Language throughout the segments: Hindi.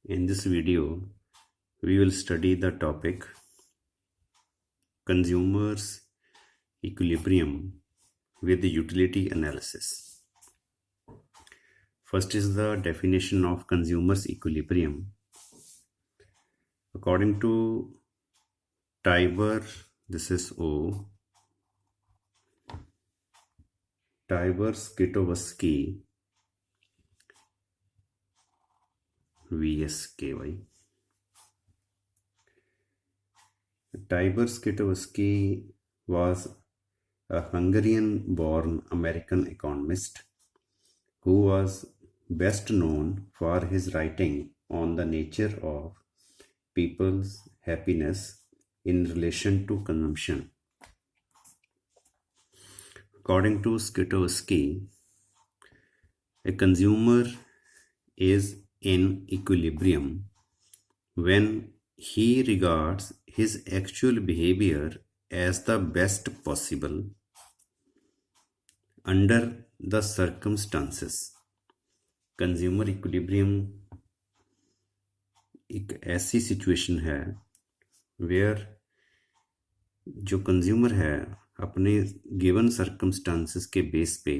In this video, we will study the topic consumers equilibrium with utility analysis. First is the definition of consumers equilibrium. According to Tibor, this is O. Tibor-Skytowski, VSKY. Tibor-Skytowski was a Hungarian-born American economist who was best known for his writing on the nature of people's happiness in relation to consumption. According to Skytowski, a consumer is in equilibrium when he regards his actual behavior as the best possible under the circumstances. Consumer equilibrium एक ऐसी सिचुएशन है वेयर जो कंज्यूमर है अपने गिवन सर्कमस्टांसेस के बेस पे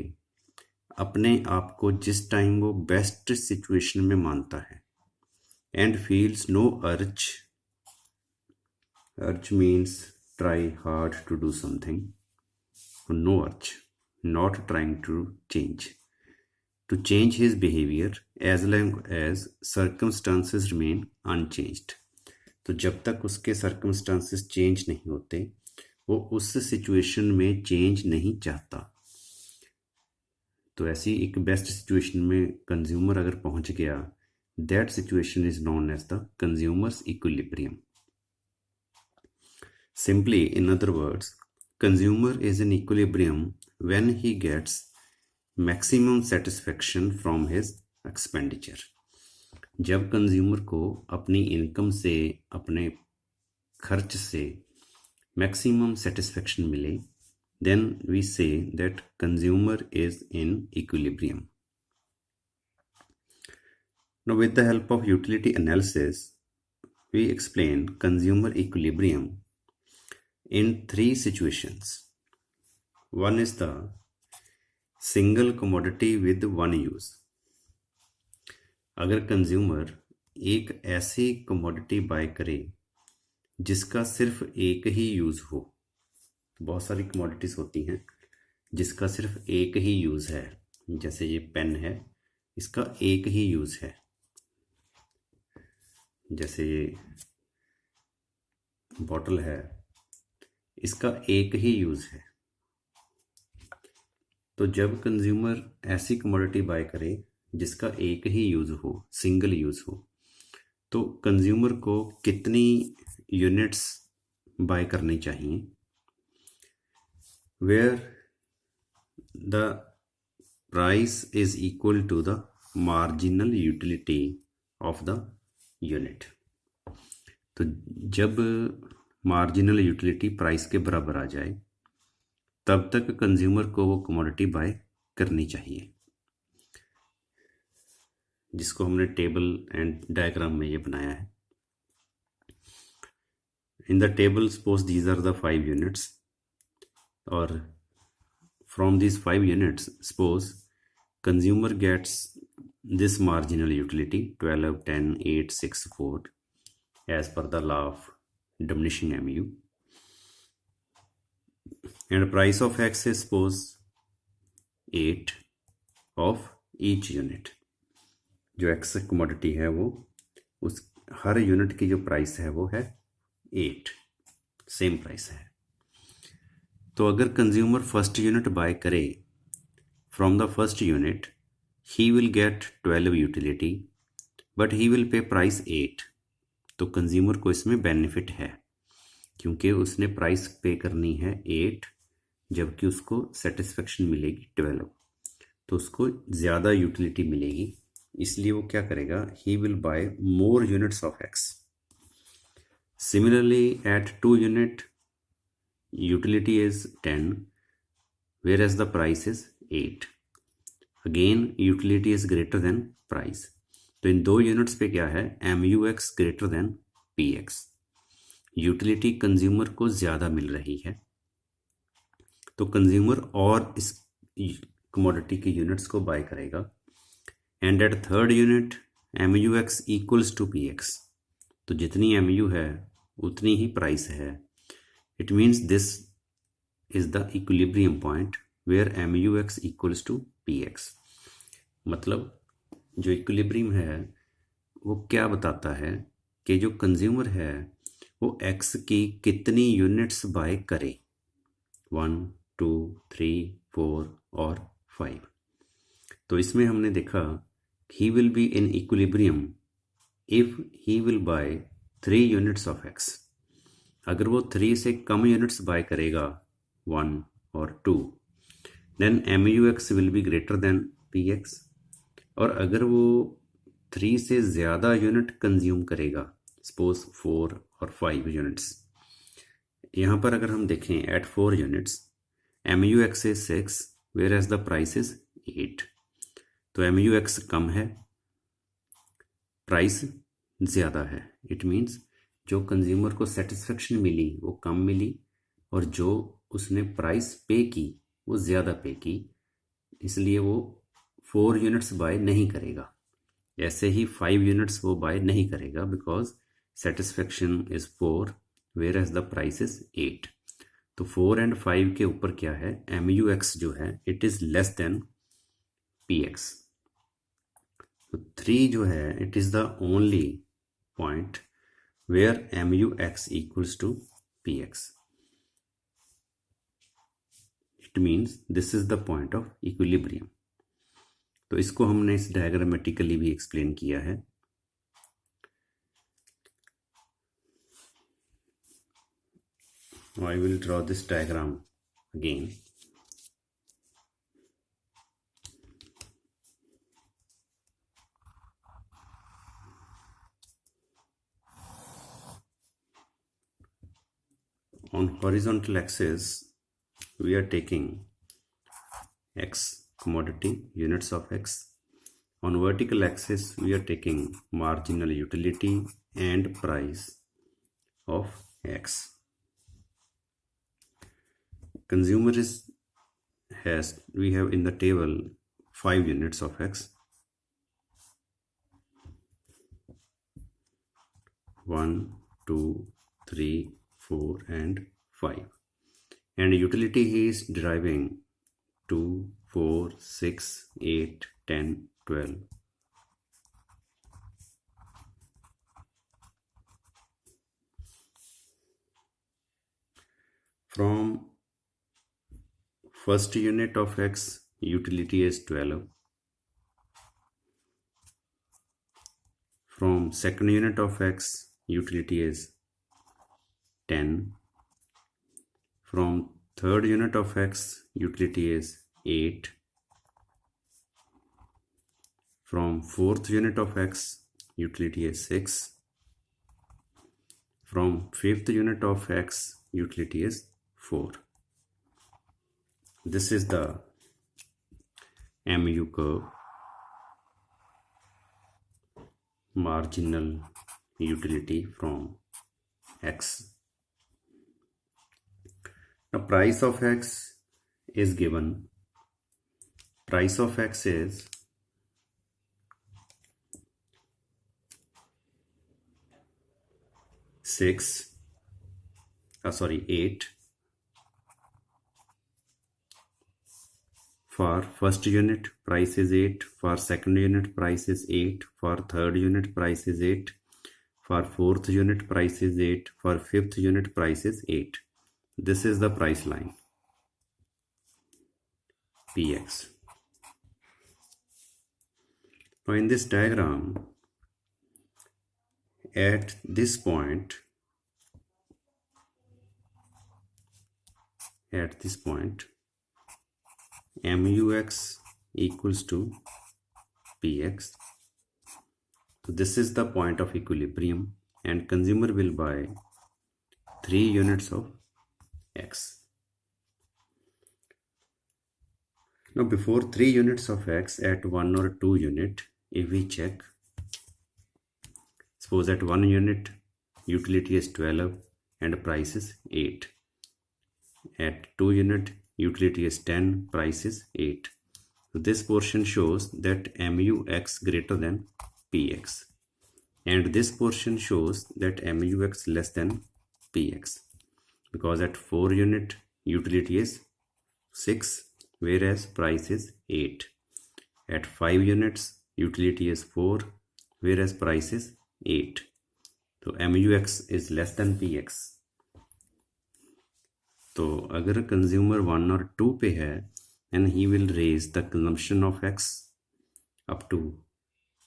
अपने आप को जिस टाइम वो बेस्ट सिचुएशन में मानता है and feels no urge means try hard to do something, no urge, not trying to change his behavior as long as circumstances remain unchanged. तो जब तक उसके circumstances change नहीं होते वो उस सिचुएशन में चेंज नहीं चाहता. तो ऐसी एक बेस्ट सिचुएशन में कंज्यूमर अगर पहुंच गया, that situation is known as the consumer's equilibrium. Simply in other words, consumer is in equilibrium when he gets maximum satisfaction from his expenditure. जब कंज्यूमर को अपनी इनकम से, अपने खर्च से मैक्सिमम सेटिस्फेक्शन मिले, then we say that consumer is in equilibrium. Now with the help of utility analysis, we explain consumer equilibrium in three situations. One is the single commodity with one use. अगर कंज्यूमर एक ऐसी कमोडिटी बाय करे जिसका सिर्फ एक ही यूज हो, बहुत सारी कमोडिटीज होती हैं जिसका सिर्फ एक ही यूज है. जैसे ये पेन है, इसका एक ही यूज है. जैसे ये बॉटल है, इसका एक ही यूज है. तो जब कंज्यूमर ऐसी कमोडिटी बाय करे जिसका एक ही यूज हो, सिंगल यूज हो, तो कंज्यूमर को कितनी यूनिट्स बाय करनी चाहिए? Where the price is equal to the marginal utility of the unit. तो जब मार्जिनल यूटिलिटी प्राइस के बराबर आ जाए तब तक कंज्यूमर को वो कमोडिटी बाय करनी चाहिए, जिसको हमने टेबल एंड डायग्राम में ये बनाया है. In the table suppose these are the 5 units, और from these 5 units suppose consumer gets this marginal utility 12, 10, 8, 6, 4 as per the law of diminishing MU. And price of X is suppose 8 of each unit. जो X commodity है वो उस हर यूनिट की जो प्राइस है वो है 8, सेम प्राइस है. तो अगर कंज्यूमर फर्स्ट यूनिट बाय करे, from the first unit he will get 12 utility but he will pay price 8. तो कंज्यूमर को इसमें बेनिफिट है क्योंकि उसने प्राइस पे करनी है 8 जबकि उसको सेटिस्फेक्शन मिलेगी 12. तो उसको ज़्यादा यूटिलिटी मिलेगी, इसलिए वो क्या करेगा, he will buy more units of X. Similarly at 2 unit utility is 10 whereas the price is 8. Again utility is greater than price. तो इन 2 यूनिट्स पे क्या है, MUX greater than PX, utility consumer को ज़्यादा मिल रही है, तो कंज्यूमर और इस कमोडिटी की यूनिट्स को बाय करेगा। And at third unit MUX equals to PX, तो जितनी MU है उतनी ही प्राइस है। It means this is the equilibrium point where MUX equals to PX। मतलब जो इक्विलिब्रियम है वो क्या बताता है कि जो कंज्यूमर है वो X की कितनी यूनिट्स बाय करे, 1, 2, 3, 4 और 5। तो इसमें हमने देखा he will be in equilibrium if he will buy 3 units of X। अगर वो 3 से कम यूनिट्स बाय करेगा, 1 और 2, then MUX will be greater than PX। और अगर वो 3 से ज़्यादा यूनिट कंज्यूम करेगा, सपोज 4 और 5 यूनिट्स, यहाँ पर अगर हम देखें eight 4 units MUX is 6 whereas the price is 8, तो MUX कम है, प्राइस ज़्यादा है। इट मीन्स जो कंज्यूमर को सेटिस्फेक्शन मिली वो कम मिली और जो उसने प्राइस पे की वो ज़्यादा पे की, इसलिए वो 4 यूनिट्स बाय नहीं करेगा। ऐसे ही 5 यूनिट्स वो बाय नहीं करेगा because satisfaction is 4 where as the price is 8। तो 4 एंड 5 के ऊपर क्या है, MUX जो है it is less than PX। तो 3 जो है it is the only point where MUX equals to PX। It means this is the point of equilibrium. तो इसको हमने इस डायग्रामेटिकली भी एक्सप्लेन किया है। I will draw this diagram again। On horizontal axis we are taking X commodity, units of X. On vertical axis we are taking marginal utility and price of X. Consumer we have in the table 5 units of X, 1, 2, 3, 4 and 5, and utility he is deriving 2, 4, 6, 8, 10, 12. From first unit of X utility is 12. From second unit of X utility is 10. From third unit of X utility is 8. From fourth unit of X utility is 6. From fifth unit of X utility is 4. This is the MU curve, marginal utility from X. Now price of X is given. Price of X is 8. For first unit price is 8, for second unit price is 8, for third unit price is 8, for fourth unit price is 8, for fifth unit price is 8. This is the price line PX. Now in this diagram, at this point MUX equals to PX. So this is the point of equilibrium and consumer will buy 3 units of X. Now before 3 units of X at 1 or 2 unit, if we check Suppose at 1 unit utility is 12 and price is 8. At 2 unit utility is 10, price is 8. So this portion shows that MUX greater than PX, and this portion shows that MUX less than PX, because at 4 unit utility is 6 whereas price is 8. At 5 units utility is 4 whereas price is 8. तो MUX is less than PX. तो अगर कंज्यूमर 1 और 2 पे है then he will raise the consumption of X up to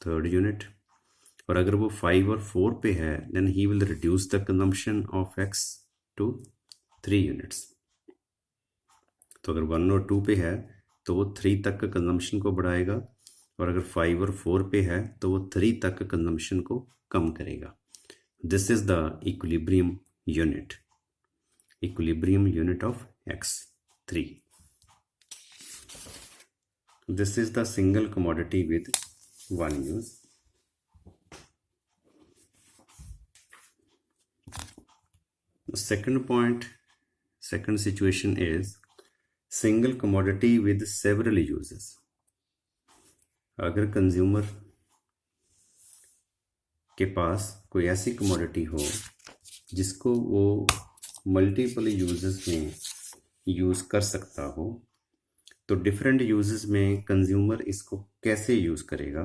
3rd unit. और अगर वो 5 और 4 पे है then he will reduce the consumption of X to 3 units. तो अगर 1 और 2 पे है तो वो 3 तक का कंजम्पशन को बढ़ाएगा, और अगर 5 और 4 पे है तो वो 3 तक का कंजम्पशन को कम करेगा. This is the equilibrium unit of X3. This is the single commodity with one use. Second situation is single commodity with several uses. अगर कंज्यूमर के पास कोई ऐसी कमोडिटी हो जिसको वो मल्टीपल यूजेस में यूज़ कर सकता हो, तो डिफरेंट यूजेस में कंज्यूमर इसको कैसे यूज़ करेगा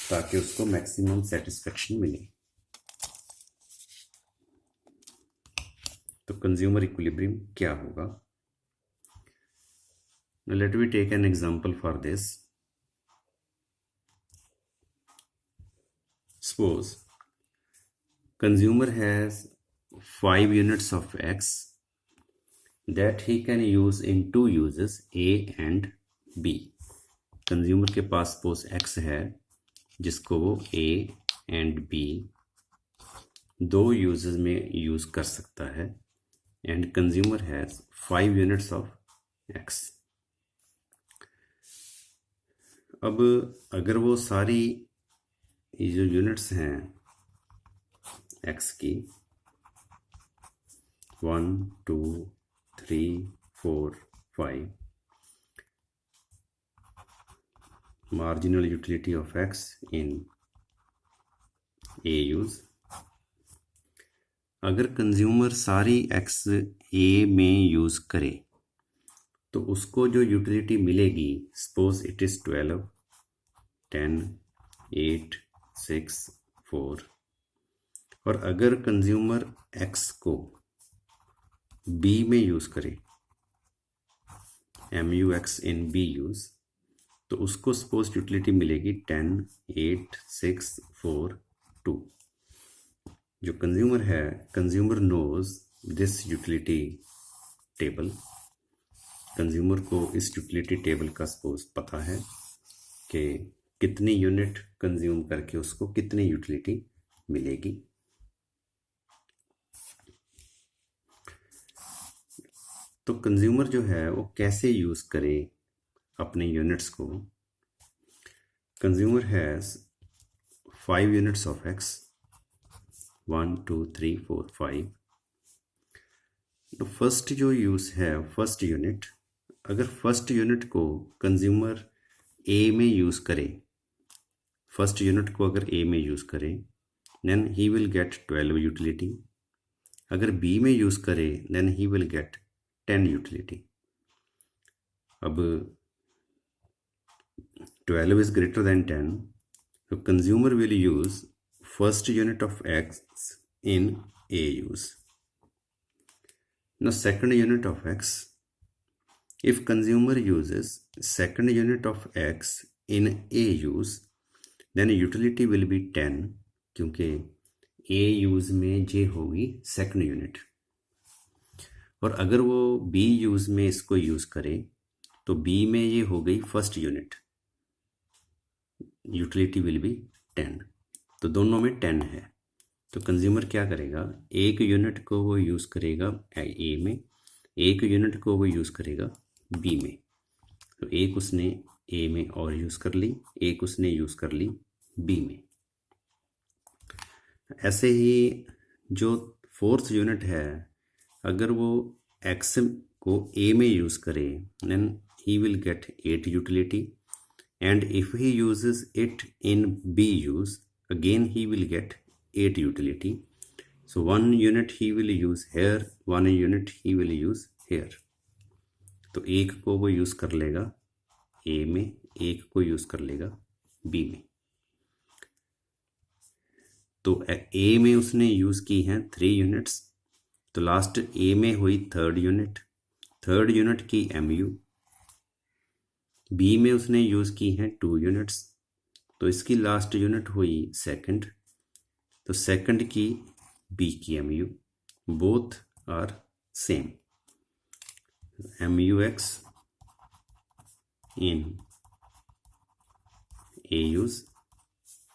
ताकि उसको मैक्सिमम सेटिस्फेक्शन मिले. तो कंज्यूमर इक्विलिब्रियम क्या होगा? Let me take an example for this. Suppose consumer has 5 units of X that he can use in 2 uses A and B. Consumer के पास सपोज X है जिसको वो A and B 2 यूजेस में यूज कर सकता है, and consumer has 5 units of X. अब अगर वो सारी ये जो यूनिट्स हैं X की 1, 2, 3, 4, 5, marginal utility of X in A use. अगर कंज्यूमर सारी X A में यूज़ करे तो उसको जो यूटिलिटी मिलेगी, सपोज इट इज़ 12, 10, 8, 6, 4. और अगर कंज्यूमर X को B में यूज़ करे, MUX इन B यूज़, तो उसको सपोज यूटिलिटी मिलेगी 10, 8, 6, 4, 2. जो कंज्यूमर है, consumer knows this utility table. Consumer को इस यूटिलिटी टेबल का सपोज पता है कि कितनी यूनिट कंज्यूम करके उसको कितनी यूटिलिटी मिलेगी. तो कंज्यूमर जो है वो कैसे यूज करे अपने यूनिट्स को? Consumer has 5 units of X, 1, 2, 3, 4, 5. तो फर्स्ट जो यूज़ है फर्स्ट यूनिट, अगर फर्स्ट यूनिट को कंज्यूमर A में यूज़ करे, फर्स्ट यूनिट को अगर A में यूज़ करे then he will get 12 utility. अगर B में यूज़ करे then he will get 10 utility. अब 12 इज ग्रेटर देन 10, तो consumer will use first unit of X in A use. Now second unit of X, if consumer uses second unit of X in A use then utility will be 10, क्योंकि A use में J होगी second unit. और अगर वो B use में इसको यूज करे तो B में ये हो गई first unit, utility will be 10. तो दोनों में 10 है. तो कंज्यूमर क्या करेगा, एक यूनिट को वो यूज़ करेगा A में, एक यूनिट को वो यूज़ करेगा B में. तो एक उसने A में और यूज़ कर ली, एक उसने यूज़ कर ली B में. ऐसे ही जो फोर्थ यूनिट है, अगर वो एक्स को ए में यूज़ करे then he will get 8 utility, and if he uses it in B use, again he will get 8 utility. So 1 unit he will use here, 1 unit he will use here. तो एक को वो यूज़ कर लेगा A में, एक को यूज़ कर लेगा B में। तो A में उसने यूज़ की हैं 3 यूनिट्स, तो लास्ट A में हुई थर्ड यूनिट की MU, बी में उसने यूज़ की हैं 2 यूनिट्स, तो इसकी लास्ट यूनिट हुई सेकंड, तो सेकंड की बी की MU, both are same. MUX in A use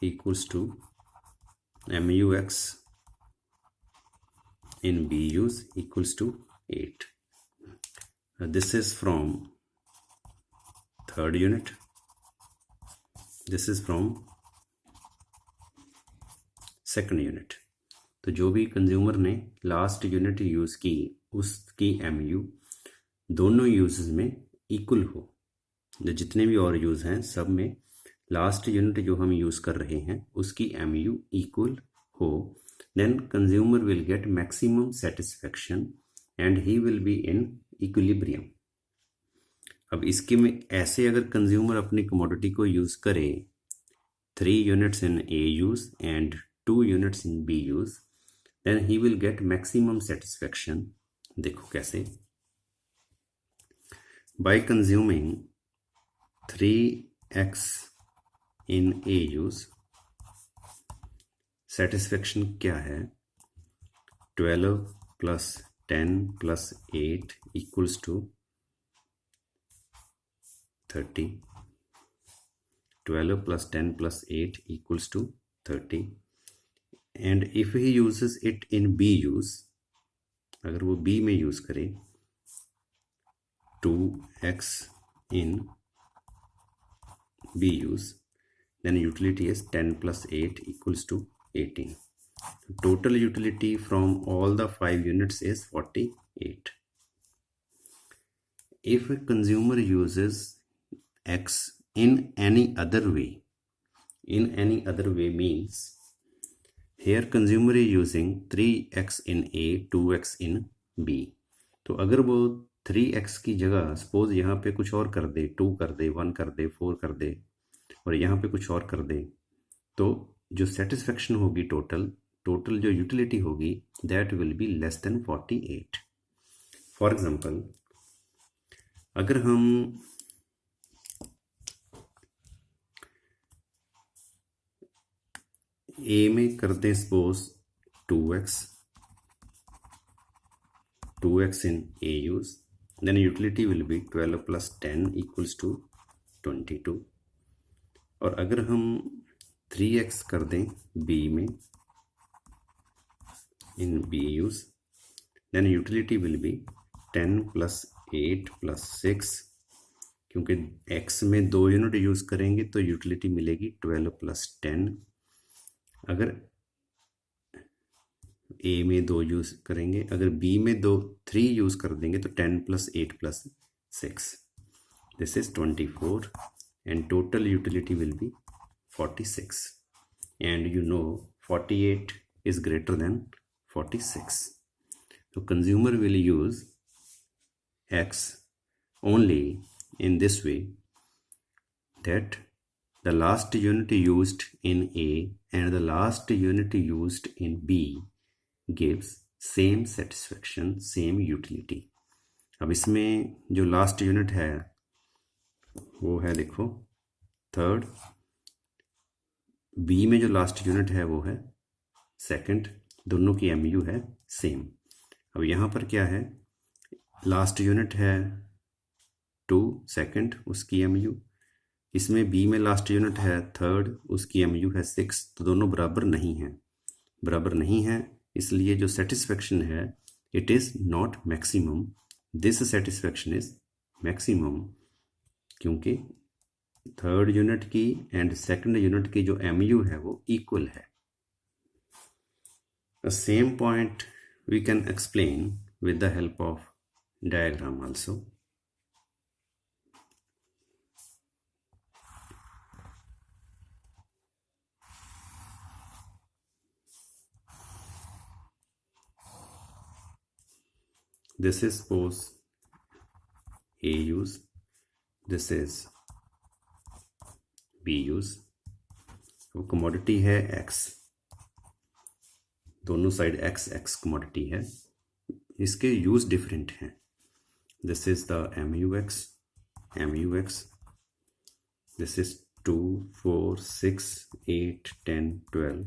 equals to MUX in B use equals to 8. This is from third unit, this is from second unit. तो जो भी कंज्यूमर ने लास्ट यूनिट यूज़ की उसकी MU दोनों यूजेस में इक्वल हो, जो जितने भी और यूज़ हैं सब में लास्ट यूनिट जो हम यूज़ कर रहे हैं उसकी MU इक्वल हो, then consumer will get maximum satisfaction and he will be in equilibrium. अब इसके में ऐसे अगर कंज्यूमर अपनी कमोडिटी को यूज़ करे 3 units in A use and 2 units in B use, then he will get maximum satisfaction. देखो कैसे, by consuming 3x in A use, satisfaction क्या है, 12 plus 10 plus 8 equals to 30, 12 plus 10 plus 8 equals to 30, and if he uses it in B use, अगर वो B में यूज़ करे 2x in B use, then utility is 10 plus 8 equals to 18. Total utility from all the 5 units is 48. If a consumer uses x in any other way means here consumer is using 3x in A, 2x in B. तो अगर वो 3x की जगह सपोज यहाँ पे कुछ और कर दे, 2 कर दे, 1 कर दे, 4 कर दे और यहाँ पे कुछ और कर दे, तो जो सेटिस्फेक्शन होगी टोटल जो यूटिलिटी होगी that will be less than 48। For example अगर हम A में करते हैं suppose 2x in A use, then utility will be 12 plus 10 equals to 22। और अगर हम 3x कर दें B में in B use, then utility will be 10 plus 8 plus 6, क्योंकि x में 2 यूनिट यूज़ करेंगे तो यूटिलिटी मिलेगी 12 plus 10। अगर A में 2 यूज़ करेंगे, अगर B में 3 यूज़ कर देंगे तो 10 plus 8 plus 6, this is 24 and total utility will be 46, and you know 48 is greater than 46. So consumer will use x only in this way, that the last unit used in A and the last unit used in B gives same satisfaction, same utility. अब इसमें जो लास्ट यूनिट है वो है देखो थर्ड, B में जो लास्ट यूनिट है वो है सेकंड, दोनों की MU है सेम। अब यहाँ पर क्या है, लास्ट यूनिट है 2 सेकंड, उसकी MU, इसमें B में लास्ट यूनिट है थर्ड, उसकी MU है 6, तो दोनों बराबर नहीं है, इसलिए जो सेटिस्फेक्शन है it is not maximum, this satisfaction is maximum, क्योंकि थर्ड यूनिट की एंड सेकंड यूनिट की जो MU है वो इक्वल है। A same point we can explain with the help of diagram also. This is suppose A use, this is B use. वो कमोडिटी है X, दोनों साइड X कमोडिटी है, इसके यूज डिफरेंट हैं. This is the MUX, this is 2, 4, 6, 8, 10, 12.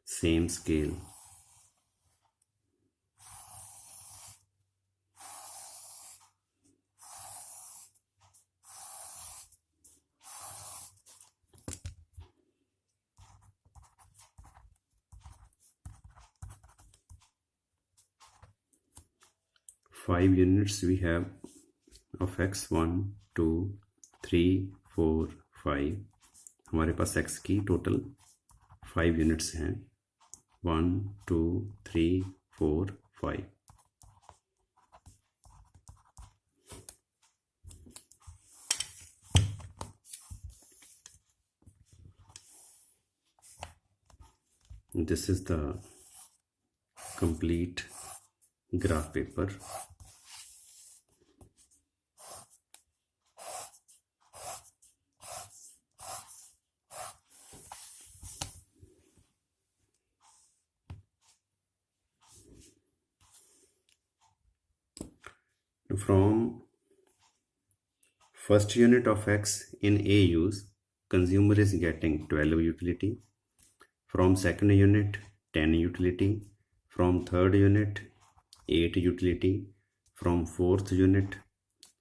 Same scale. Five units we have of X, 1, 2, 3, 4, 5. हमारे पास X की टोटल 5 यूनिट्स हैं. 1, 2, 3, 4, 5. This is the complete graph paper. From first unit of X in A use, consumer is getting 12 utility. From second unit, 10 utility. From third unit, 8 utility. From fourth unit,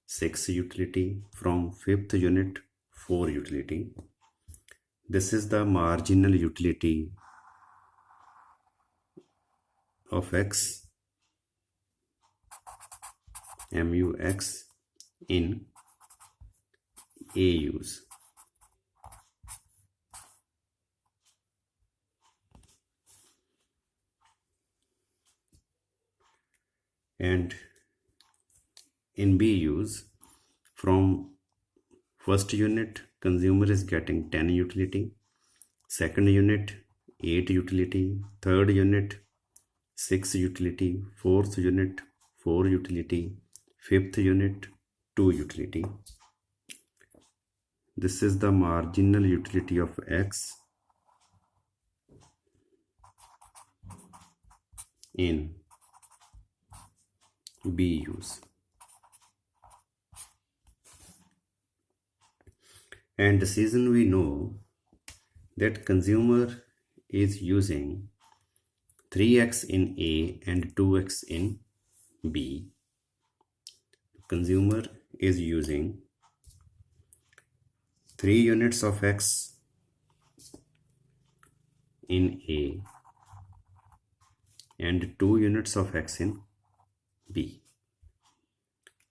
6 utility. From fifth unit, 4 utility. This is the marginal utility of X, MUX in A use. And in B use, from first unit, consumer is getting 10 utility. Second unit, 8 utility. Third unit, 6 utility. Fourth unit, 4 utility. Fifth unit, 2 utility. This is the marginal utility of X in B use. And decision we know that consumer is using 3x in A and 2x in B. Consumer is using 3 units of X in A and 2 units of X in B.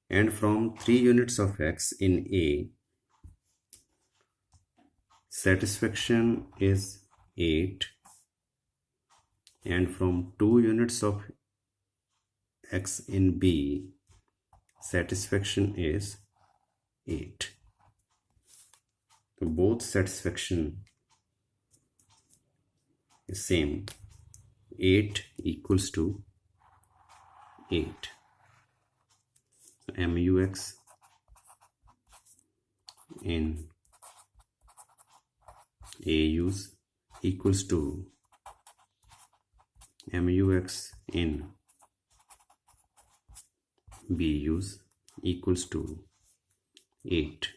And from 3 units of X in A, satisfaction is 8. And from 2 units of X in B, satisfaction is 8. So both satisfaction is same. 8 equals to 8. MUX in A use equals to MUX in B use equals to 8.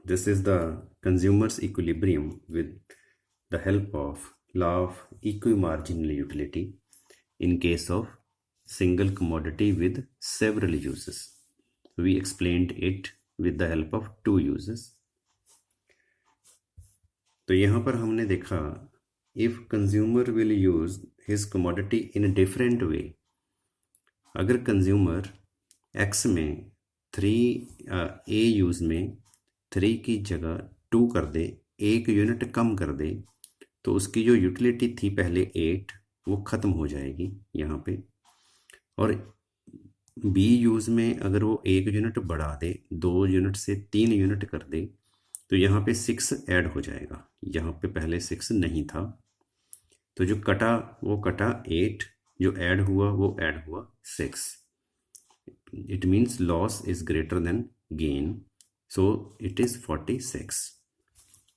This is the consumer's equilibrium with the help of law of equimarginal utility in case of single commodity with several uses. We explained it with the help of 2 uses. तो यहाँ पर हमने देखा if consumer will use his commodity in a different way अगर कंज्यूमर एक्स में 3 ए यूज़ में 3 की जगह 2 कर दे, 1 यूनिट कम कर दे, तो उसकी जो यूटिलिटी थी पहले 8 वो ख़त्म हो जाएगी यहाँ पे। और बी यूज़ में अगर वो 1 यूनिट बढ़ा दे, 2 यूनिट से 3 यूनिट कर दे, तो यहाँ पे 6 ऐड हो जाएगा। यहाँ पे पहले 6 नहीं था, तो जो कटा वो कटा 8, जो ऐड हुआ वो ऐड हुआ 6। It means loss is greater then gain, so it is 46।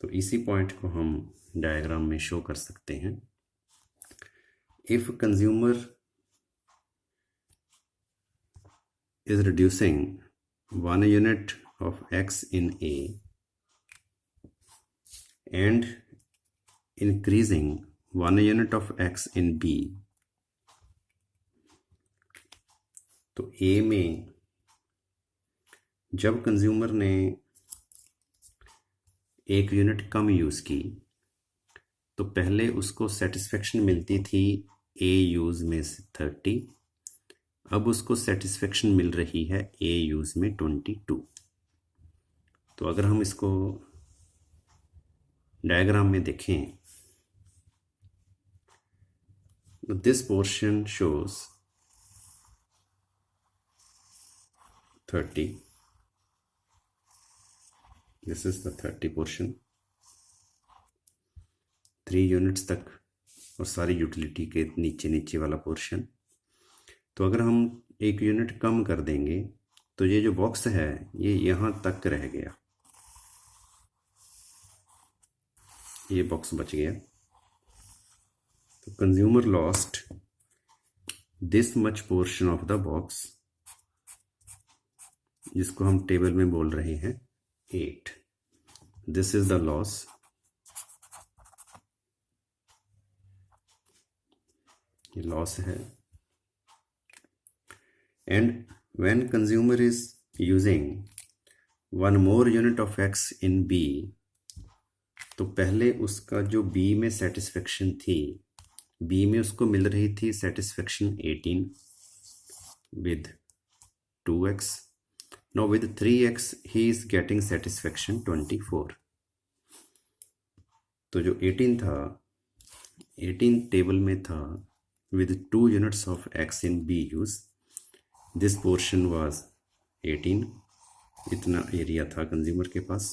तो इसी पॉइंट को हम डायग्राम में शो कर सकते हैं। If consumer is reducing 1 unit of X in A and increasing 1 unit of X in B, तो A में जब कंज्यूमर ने 1 यूनिट कम यूज़ की तो पहले उसको सेटिस्फेक्शन मिलती थी A यूज़ में 30, अब उसको सेटिस्फेक्शन मिल रही है ए यूज़ में 22। तो अगर हम इसको डायग्राम में देखें, this portion shows 30, this is the 30 portion, 3 units तक और सारी यूटिलिटी के नीचे नीचे वाला पोर्शन। तो अगर हम 1 यूनिट कम कर देंगे तो ये जो बॉक्स है ये यहाँ तक रह गया, ये बॉक्स बच गया। तो consumer lost this much portion of the box, जिसको हम टेबल में बोल रहे हैं 8। This is the loss. ये लॉस है। And when consumer is using 1 more unit of X in B, तो पहले उसका जो B में सेटिस्फेक्शन थी, B में उसको मिल रही थी satisfaction 18 with 2X. Now with 3X he is getting satisfaction 24. तो जो 18 था, 18 टेबल में था with 2 units of X in B use. This portion was 18, इतना एरिया था कंज्यूमर के पास।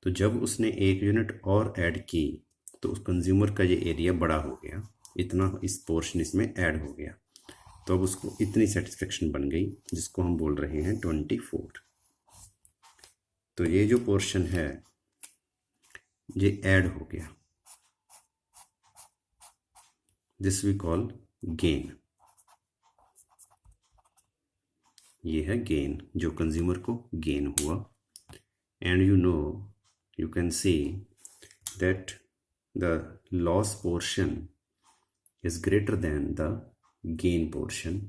तो जब उसने 1 यूनिट और ऐड की तो उस कंज्यूमर का ये एरिया बड़ा हो गया, इतना इस पोर्शन इसमें ऐड हो गया, तो अब उसको इतनी सेटिस्फेक्शन बन गई, जिसको हम बोल रहे हैं 24। तो ये जो पोर्शन है ये ऐड हो गया, दिस वी कॉल गेन। ये है गेन, जो कंज्यूमर को गेन हुआ। And you can see that the loss portion is greater then the gain portion.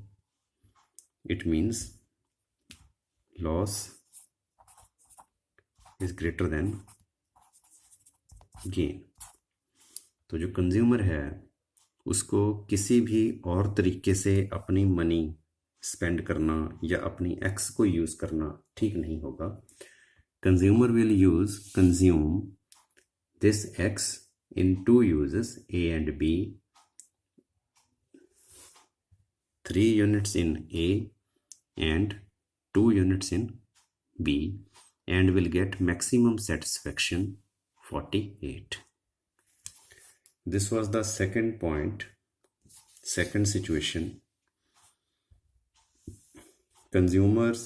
It means loss is greater then gain. तो जो कंज्यूमर है उसको किसी भी और तरीके से अपनी मनी स्पेंड करना या अपनी एक्स को यूज़ करना ठीक नहीं होगा। Consumer will consume this x in 2 uses A and B, 3 units in A and 2 units in B, and will get maximum satisfaction 48. This was the second point, second situation. Consumers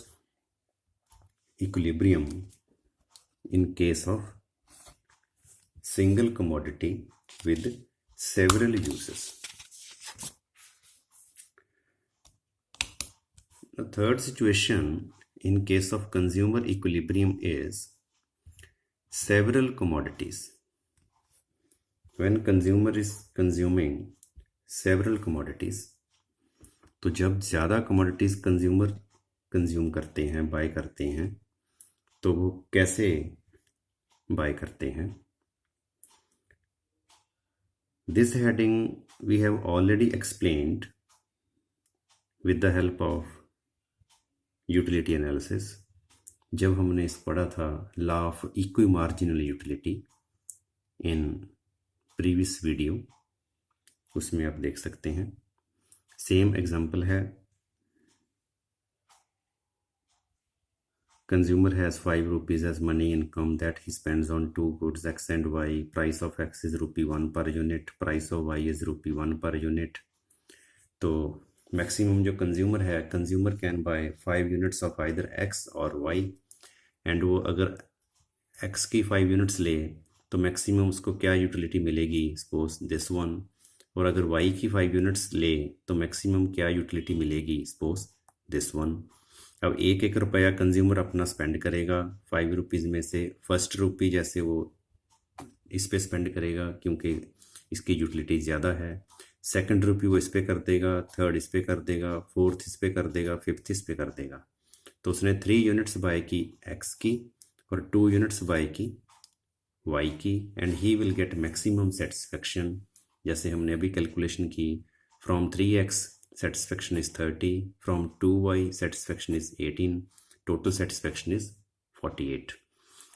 equilibrium in case of single commodity with several uses. The third situation in case of consumer equilibrium is several commodities. When consumer is consuming several commodities, तो जब ज़्यादा commodities कंज्यूमर कंज्यूम करते हैं, बाय करते हैं, तो वो कैसे बाय करते हैं? This heading we have already explained with the help of utility analysis. जब हमने इस पढ़ा था law of equi marginal utility in previous video, उसमें आप देख सकते हैं। सेम एग्जांपल है, consumer has 5 rupees as money income that he spends on two goods x and y. Price of x is ₹1 per unit, price of y is ₹1 per unit. तो मैक्सिमम जो कंज्यूमर है, consumer can buy 5 units of either x और y, एंड वो अगर x की 5 यूनिट्स ले तो मैक्सिमम उसको क्या यूटिलिटी मिलेगी, सपोज दिस वन। और अगर y की 5 यूनिट्स ले तो मैक्सिमम क्या यूटिलिटी मिलेगी, सपोज दिस वन। अब एक रुपया कंज्यूमर अपना स्पेंड करेगा 5 रुपीज़ में से, फर्स्ट रुपी जैसे वो इस पे स्पेंड करेगा क्योंकि इसकी यूटिलिटी ज़्यादा है, सेकंड रुपी वो इस पे कर देगा, थर्ड इस पे कर देगा, फोर्थ इस पे कर देगा, फिफ्थ इस पे कर देगा। तो उसने 3 यूनिट्स बाय की एक्स की और 2 यूनिट्स बाय की वाई की, and he will get maximum satisfaction. जैसे हमने अभी कैलकुलेशन की, from 3x satisfaction is 30, from 2y satisfaction is 18, total satisfaction is 48।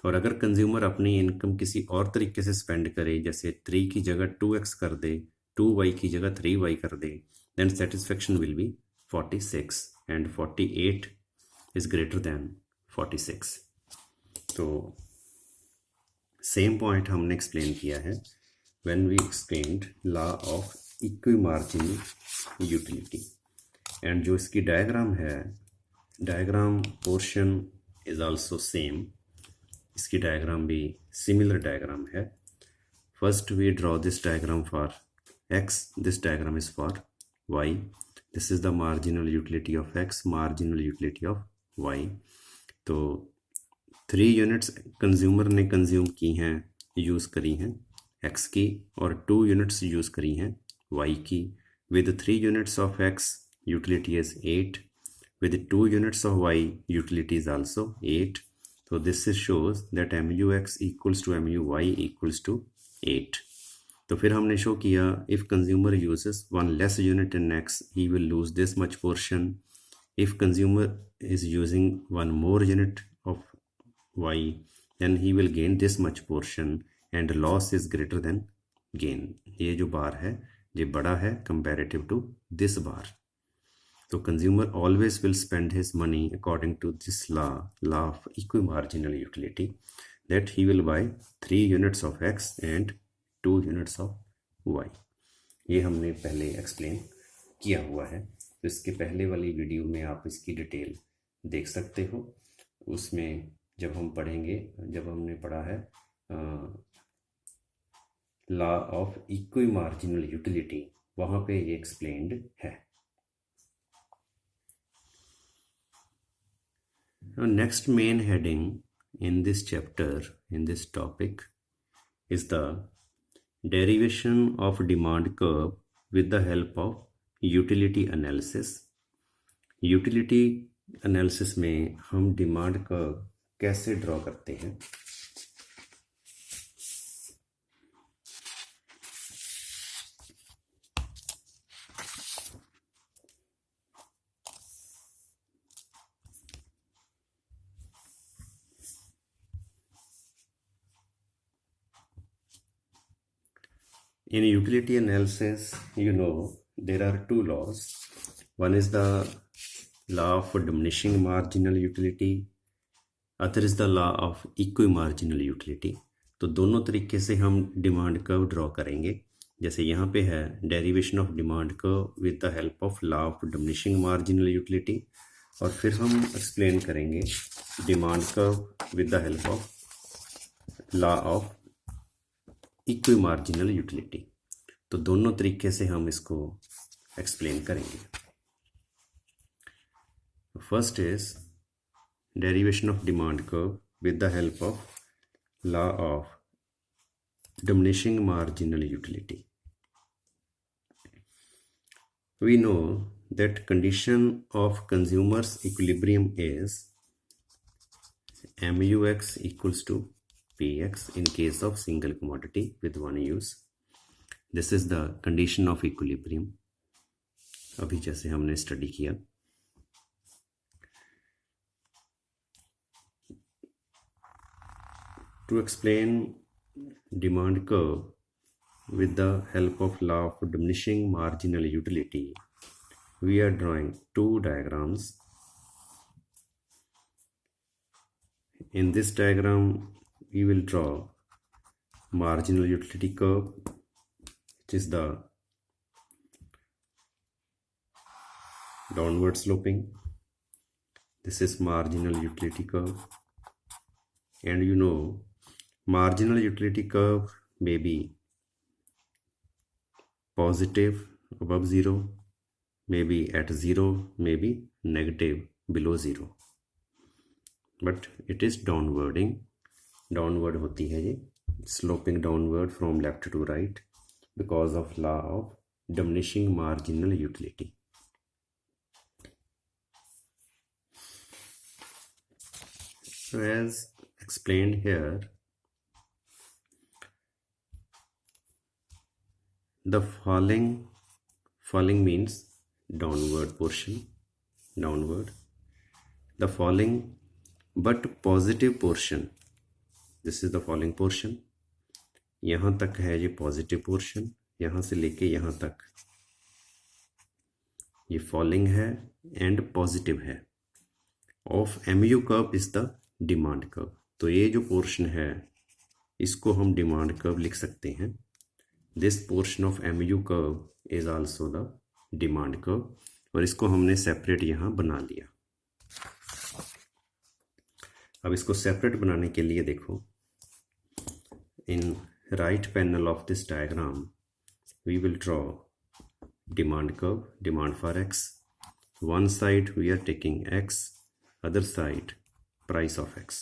और अगर कंज्यूमर अपनी इनकम किसी और तरीके से स्पेंड करे, जैसे 3 की जगह 2x कर दे, 2y की जगह 3y कर दे, then satisfaction will be 46 and 48 is greater than 46। तो सेम पॉइंट हमने एक्सप्लेन किया है when we explained law of equi marginal utility. And जो इसकी डायग्राम है, diagram portion is also same, इसकी डायग्राम भी सिमिलर डायग्राम है। First we draw this diagram for x, this diagram is for y, this is the marginal utility of x, marginal utility of y। तो 3 यूनिट्स कंज्यूमर ने कंज्यूम की हैं, यूज़ करी हैं x की, और 2 यूनिट्स यूज़ करी हैं y की। with 3 units of x utility is 8, with 2 units of y utility is also 8. so this is shows that MUX equals to MUY equals to 8। तो फिर हमने शो किया, if consumer uses 1 less unit in x he will lose this much portion, if consumer is using 1 more unit of y then he will gain this much portion, and loss is greater than gain। ये जो बार है ये बड़ा है कंपैरेटिव टू दिस बार। तो consumer always will spend his money according to this law of equi marginal utility, that he will buy 3 units of X and 2 units of Y. ये हमने पहले एक्सप्लेन किया हुआ है, तो इसके पहले वाली वीडियो में आप इसकी डिटेल देख सकते हो। उसमें जब हम पढ़ेंगे, जब हमने पढ़ा है law of equi marginal utility, वहां पे ये एक्सप्लेन्ड है। Next main heading in this chapter, in this topic is the derivation of demand curve with the help of utility analysis. Utility analysis में हम डिमांड कर्व कैसे ड्रॉ करते हैं। In utility analysis, you know, there are 2 laws. One is the law of diminishing marginal utility, other is the law of equi marginal utility। तो दोनों तरीके से हम डिमांड कर्व ड्रॉ करेंगे। जैसे यहाँ पे है derivation of demand curve with the help of law of diminishing marginal utility, और फिर हम एक्सप्लेन करेंगे demand curve with the help of law of equi marginal utility. तो दोनों तरीके से हम इसको एक्सप्लेन करेंगे। First is derivation of demand curve with the help of law of diminishing marginal utility. We know that condition of consumer's equilibrium is MUX equals to PX in case of single commodity with one use, this is the condition of equilibrium, अभी जैसे हमने स्टडी किया। To explain demand curve with the help of law of diminishing marginal utility, we are drawing two diagrams. In this diagram, we will draw marginal utility curve, which is the downward sloping. This is marginal utility curve, and you know marginal utility curve may be positive above zero, maybe at zero, maybe negative below zero, but it is downwarding. Downward होती है ये, sloping downward from left to right because of law of diminishing marginal utility. So as explained here, the falling means downward portion, downward. The falling but positive portion, this is the falling portion. यहाँ तक है ये पॉजिटिव पोर्शन, यहाँ से लेके यहाँ तक ये फॉलिंग है एंड पॉजिटिव है। Of MU curve is the demand curve. तो ये जो पोर्शन है इसको हम डिमांड कर्व लिख सकते हैं। This portion of MU curve is also the demand curve, और इसको हमने सेपरेट यहाँ बना लिया। अब इसको सेपरेट बनाने के लिए देखो, in right panel of this diagram we will draw demand curve, demand for x. One side we are taking x, other side price of x.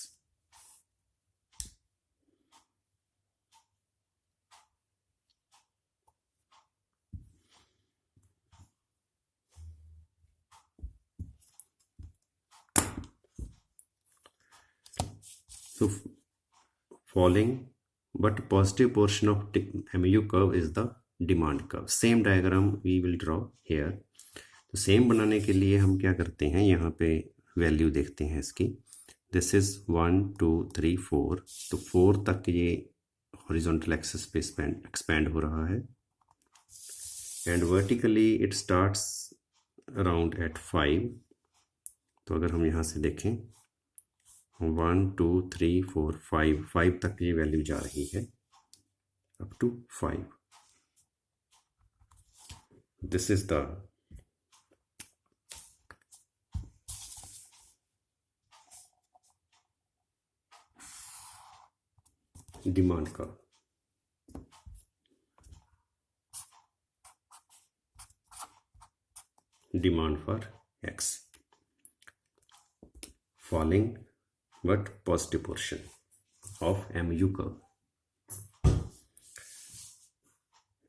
So falling but positive portion of MU curve is the demand curve. Same diagram we will draw here. तो सेम बनाने के लिए हम क्या करते हैं, यहाँ पे वैल्यू देखते हैं इसकी। दिस इज 1 2 3 4, तो 4 तक ये हॉरिजॉन्टल एक्सिस पे एक्सपैंड हो रहा है, and vertically it starts around at 5। तो अगर हम यहाँ से देखें 1 2 3 4 5 तक ये वैल्यू जा रही है, up to 5। This is the demand का। Demand for x, falling but positive portion of MU curve.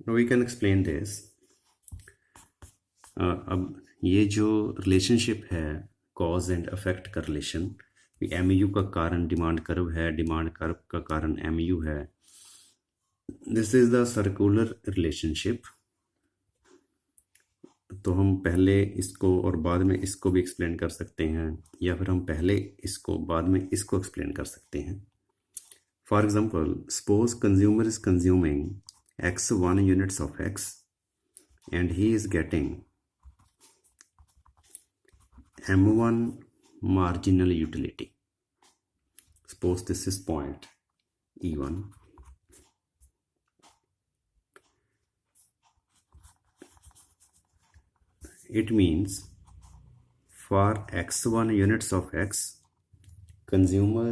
Now we can explain this. अब ये जो रिलेशनशिप है कॉज एंड इफेक्ट का रिलेशन, MU का कारण डिमांड कर्व है, डिमांड कर्व का कारण MU है। This is the circular relationship. तो हम पहले इसको और बाद में इसको भी एक्सप्लेन कर सकते हैं, या फिर हम पहले इसको बाद में इसको एक्सप्लेन कर सकते हैं। For example, suppose consumer is consuming x1 units of x and he is getting M1 marginal utility. Suppose this is point E1. It means for x1 units of x, consumer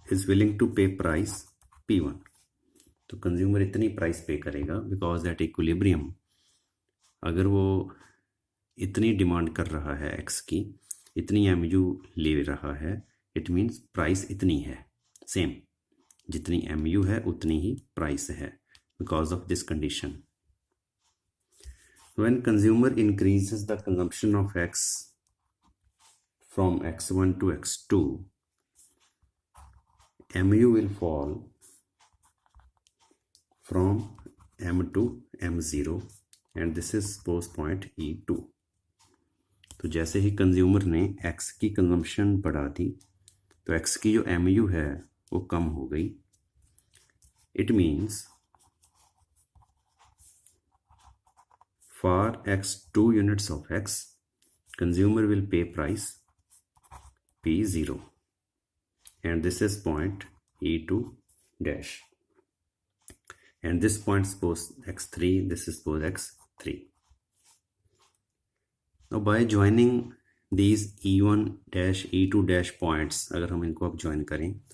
is willing to pay price P1. तो कंज्यूमर इतनी प्राइस पे करेगा बिकॉज एट इक्विलिब्रियम अगर वो इतनी डिमांड कर रहा है x की, इतनी MU ले रहा है, इट मीन्स प्राइस इतनी है, सेम जितनी MU है उतनी ही प्राइस है because of this condition. When consumer increases the consumption of x from x1 to x2, MU will fall from M2 M0 and this is suppose point E2। तो जैसे ही कंज्यूमर ने एक्स की कंजम्पशन बढ़ा दी तो एक्स की जो MU है वो कम हो गई। It means for x 2 units of x consumer will pay price P0 and this is point E2 dash and this point suppose x3, this is suppose x3. Now by joining these E1 dash E2 dash points, अगर हम इनको अब ज्वाइन करें तो